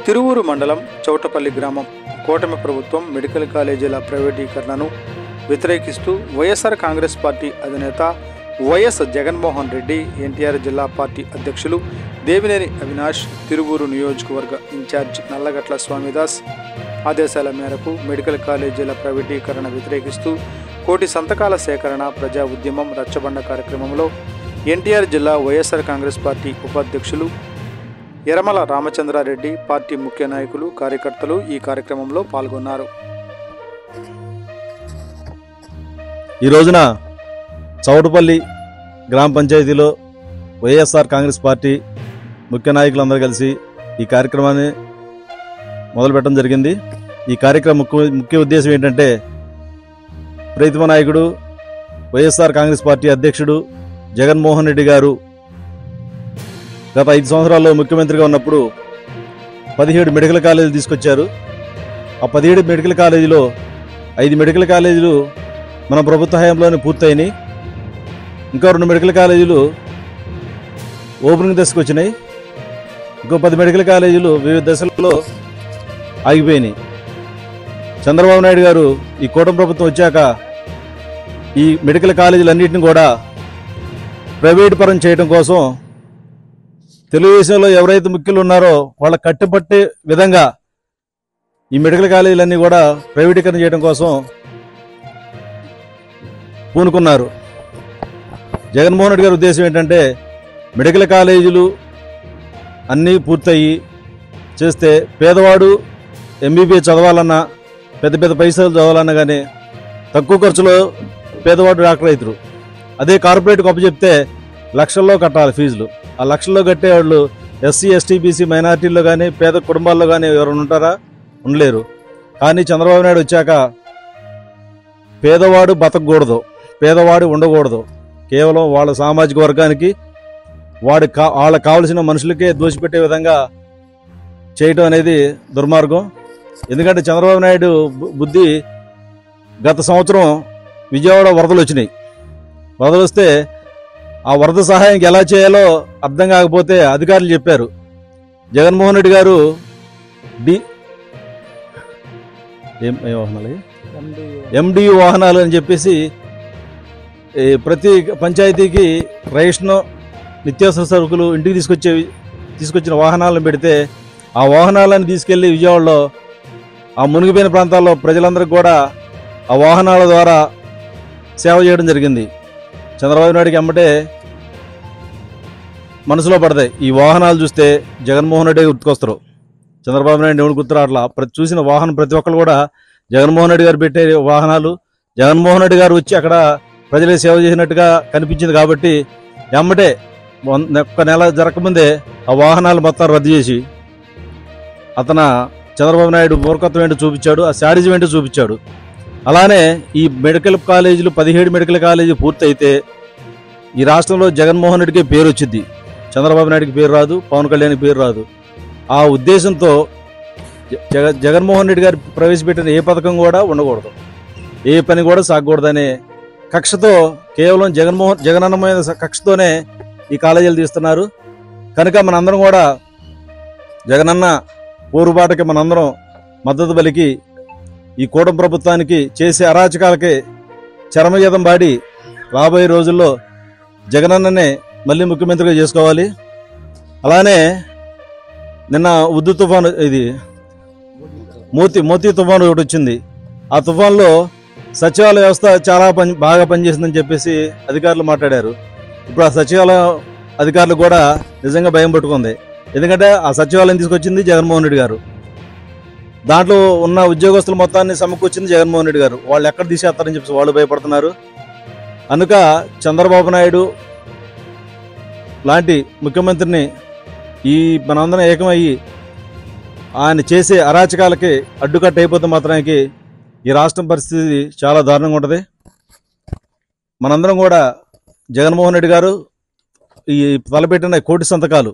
తిరువూరు మండలం చౌటపల్లి గ్రామం కూటమి ప్రభుత్వం మెడికల్ కాలేజీల ప్రైవేటీకరణను వ్యతిరేకిస్తూ వైఎస్ఆర్ కాంగ్రెస్ పార్టీ అధినేత వైఎస్ జగన్మోహన్ రెడ్డి, ఎన్టీఆర్ జిల్లా పార్టీ అధ్యక్షులు దేవినేని అవినాష్, తిరువూరు నియోజకవర్గ ఇన్ఛార్జ్ నల్లగట్ల స్వామిదాస్ ఆదేశాల మేరకు మెడికల్ కాలేజీల ప్రైవేటీకరణ వ్యతిరేకిస్తూ కోటి సంతకాల సేకరణ ప్రజా ఉద్యమం రచ్చబండ కార్యక్రమంలో ఎన్టీఆర్ జిల్లా వైఎస్ఆర్ కాంగ్రెస్ పార్టీ ఉపాధ్యక్షులు యరమల రామచంద్రారెడ్డి, పార్టీ ముఖ్య నాయకులు, కార్యకర్తలు ఈ కార్యక్రమంలో పాల్గొన్నారు. ఈ రోజున చౌటపల్లి గ్రామ పంచాయతీలో వైఎస్ఆర్ కాంగ్రెస్ పార్టీ ముఖ్య నాయకులందరూ కలిసి ఈ కార్యక్రమాన్ని మొదలుపెట్టడం జరిగింది. ఈ కార్యక్రమం ముఖ్య ఉద్దేశం ఏంటంటే, ప్రీతమ నాయకుడు వైఎస్ఆర్ కాంగ్రెస్ పార్టీ అధ్యక్షుడు జగన్మోహన్ రెడ్డి గారు గత 5 సంవత్సరాల్లో ముఖ్యమంత్రిగా ఉన్నప్పుడు 17 మెడికల్ కాలేజీలు తీసుకొచ్చారు. ఆ 17 మెడికల్ కాలేజీలో 5 మెడికల్ కాలేజీలు మన ప్రభుత్వ హయాంలోనే పూర్తయినాయి. ఇంకా 2 మెడికల్ కాలేజీలు ఓపెనింగ్ దశకు వచ్చినాయి. ఇంకో 10 మెడికల్ కాలేజీలు వివిధ దశల్లో ఆగిపోయినాయి. చంద్రబాబు నాయుడు గారు ఈ కూటమి ప్రభుత్వం వచ్చాక ఈ మెడికల్ కాలేజీలన్నింటినీ కూడా ప్రైవేటు పరం చేయడం కోసం తెలుగుదేశంలో ఎవరైతే ముఖ్యులు ఉన్నారో వాళ్ళ కట్టుబట్టే విధంగా ఈ మెడికల్ కాలేజీలన్నీ కూడా ప్రైవేటీకరణ చేయడం కోసం పూనుకున్నారు. జగన్మోహన్ రెడ్డి గారి ఉద్దేశం ఏంటంటే, మెడికల్ కాలేజీలు అన్నీ పూర్తయి చేస్తే పేదవాడు ఎంబీబీఎస్ చదవాలన్నా, పెద్ద పెద్ద పైసలు చదవాలన్నా కానీ తక్కువ ఖర్చులో పేదవాడు డాక్టర్ అవుతారు. అదే కార్పొరేట్కి అప్పచెప్తే లక్షల్లో కట్టాలి ఫీజులు. ఆ లక్షల్లో కట్టేవాళ్ళు ఎస్సీ, ఎస్టీ, బీసీ మైనార్టీల్లో కానీ పేద కుటుంబాల్లో కానీ ఎవరైనా ఉంటారా? ఉండలేరు. కానీ చంద్రబాబు నాయుడు వచ్చాక పేదవాడు బతకూడదు, పేదవాడు ఉండకూడదు, కేవలం వాళ్ళ సామాజిక వర్గానికి వాళ్ళకి కావలసిన మనుషులకే దోచిపెట్టే విధంగా చేయటం అనేది దుర్మార్గం. ఎందుకంటే చంద్రబాబు నాయుడు బుద్ధి, గత సంవత్సరం విజయవాడ వరదలు వచ్చినాయి. వరదలు వస్తే ఆ వరద సహాయానికి ఎలా చేయాలో అర్థం కాకపోతే అధికారులు చెప్పారు. జగన్మోహన్ రెడ్డి గారు ఎండియు వాహనాలు అని చెప్పేసి ప్రతి పంచాయతీకి రేషన్, నిత్యావసర సరుకులు ఇంటికి తీసుకొచ్చిన వాహనాలను పెడితే ఆ వాహనాలను తీసుకెళ్లి విజయవాడలో ఆ మునిగిపోయిన ప్రాంతాల్లో ప్రజలందరికీ కూడా ఆ వాహనాల ద్వారా సేవ చేయడం జరిగింది. చంద్రబాబు నాయుడికి ఎమ్మటే మనసులో పడతాయి. ఈ వాహనాలు చూస్తే జగన్మోహన్ రెడ్డి గుర్తుకొస్తారు. చంద్రబాబు నాయుడు ఎవరు గుర్తురా? అట్లా చూసిన వాహనం ప్రతి ఒక్కరు కూడా జగన్మోహన్ రెడ్డి గారు పెట్టే వాహనాలు. జగన్మోహన్ రెడ్డి గారు వచ్చి అక్కడ ప్రజలే సేవ చేసినట్టుగా కనిపించింది కాబట్టి ఎమ్మటే ఒక్క నెల జరగకముందే ఆ వాహనాలు మొత్తం రద్దు చేసి అతను చంద్రబాబు నాయుడు మూర్ఖత్వం ఏంటో చూపించాడు, ఆ శాడిజం ఏంటో చూపించాడు. అలానే ఈ మెడికల్ కాలేజీలు 17 మెడికల్ కాలేజీ పూర్తయితే ఈ రాష్ట్రంలో జగన్మోహన్ రెడ్డికి పేరు వచ్చింది, చంద్రబాబు నాయుడికి పేరు రాదు, పవన్ కళ్యాణ్కి పేరు రాదు. ఆ ఉద్దేశంతో జగన్మోహన్ రెడ్డి గారు ప్రవేశపెట్టిన ఏ పథకం కూడా ఉండకూడదు, ఏ పని కూడా సాగకూడదనే కక్షతో, కేవలం జగనన్నమైన కక్షతోనే ఈ కాలేజీలు తీస్తున్నారు. కనుక మనందరం కూడా జగనన్న పోరుబాటకి మనందరం మద్దతు పలికి ఈ కూటమి ప్రభుత్వానికి చేసే అరాచకాలకి చరమగీతం పాడి రాబోయే రోజుల్లో జగనన్ననే మళ్ళీ ముఖ్యమంత్రిగా చేసుకోవాలి. అలానే నిన్న ఉద్దు తుఫాను, ఇది మోతీ తుఫాను ఒకటి వచ్చింది. ఆ తుఫాన్లో సచివాలయ వ్యవస్థ చాలా బాగా పనిచేసిందని చెప్పేసి అధికారులు మాట్లాడారు. ఇప్పుడు ఆ సచివాలయ అధికారులు కూడా నిజంగా భయం పట్టుకుంది. ఎందుకంటే ఆ సచివాలయం తీసుకొచ్చింది జగన్మోహన్ రెడ్డి గారు, దాంట్లో ఉన్న ఉద్యోగస్తులు మొత్తాన్ని సమకూర్చింది జగన్మోహన్ రెడ్డి గారు. వాళ్ళు ఎక్కడ తీసేస్తారని చెప్పేసి వాళ్ళు భయపడుతున్నారు. కనుక చంద్రబాబు నాయుడు లాంటి ముఖ్యమంత్రిని మనందరం ఏకమయ్యి ఆయన చేసే అరాచకాలకి అడ్డుకట్ట అయిపోతే మాత్రానికి ఈ రాష్ట్రం పరిస్థితి చాలా దారుణంగా ఉంటుంది. మనందరం కూడా జగన్మోహన్ రెడ్డి గారు ఈ తలపెట్టిన కోటి సంతకాలు,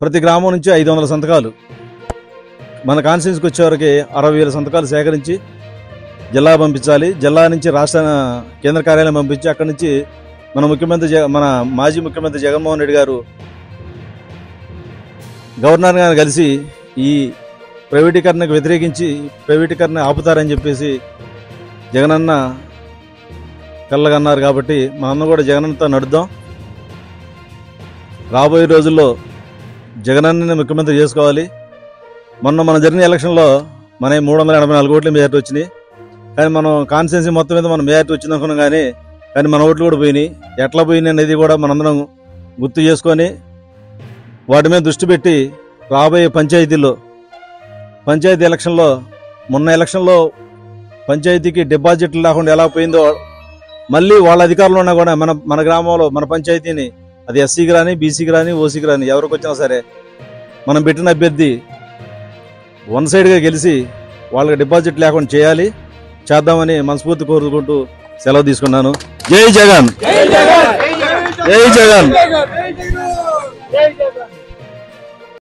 ప్రతి గ్రామం నుంచి 500 సంతకాలు, మన కాన్స్టిట్యూన్సీకి వచ్చేవరకు 60,000 సంతకాలు సేకరించి జిల్లా పంపించాలి. జిల్లా నుంచి రాష్ట్ర కేంద్ర కార్యాలయం పంపించి అక్కడి నుంచి మన మాజీ ముఖ్యమంత్రి జగన్మోహన్ రెడ్డి గారు గవర్నర్ గారిని కలిసి ఈ ప్రైవేటీకరణకు వ్యతిరేకించి ప్రైవేటీకరణ ఆపుతారని చెప్పేసి జగనన్న కళ్ళగన్నారు. కాబట్టి మనందరం కూడా జగనన్నతో నడుద్దాం. రాబోయే రోజుల్లో జగనన్నని ముఖ్యమంత్రి చేసుకోవాలి. మొన్న మన జరిగిన ఎలక్షన్లో మన 384 ఓట్ల మెజార్టీ వచ్చినాయి. కానీ మనం కాన్స్టిట్యున్సీ మొత్తం మీద మనం మెజార్టీ వచ్చింది అనుకున్నాం. కానీ మన ఓట్లు కూడా పోయినాయి. ఎట్లా పోయినాయి అనేది కూడా మనందరం గుర్తు చేసుకొని వాటి మీద దృష్టి పెట్టి రాబోయే పంచాయతీ ఎలక్షన్లో మొన్న ఎలక్షన్లో పంచాయతీకి డిపాజిట్లు లేకుండా ఎలా పోయిందో మళ్ళీ వాళ్ళ అధికారంలో ఉన్నా కూడా మన గ్రామంలో మన పంచాయతీని అది ఎస్సీకి రాని, బీసీకి రాని, ఓసీకి రాని ఎవరికి వచ్చినా సరే మనం పెట్టిన అభ్యర్థి వన్ సైడ్గా గెలిచి వాళ్ళకి డిపాజిట్ లేకుండా చేద్దామని మనస్ఫూర్తి కోరుకుంటూ సెలవు తీసుకున్నాను. జై జగన్, జై జగన్.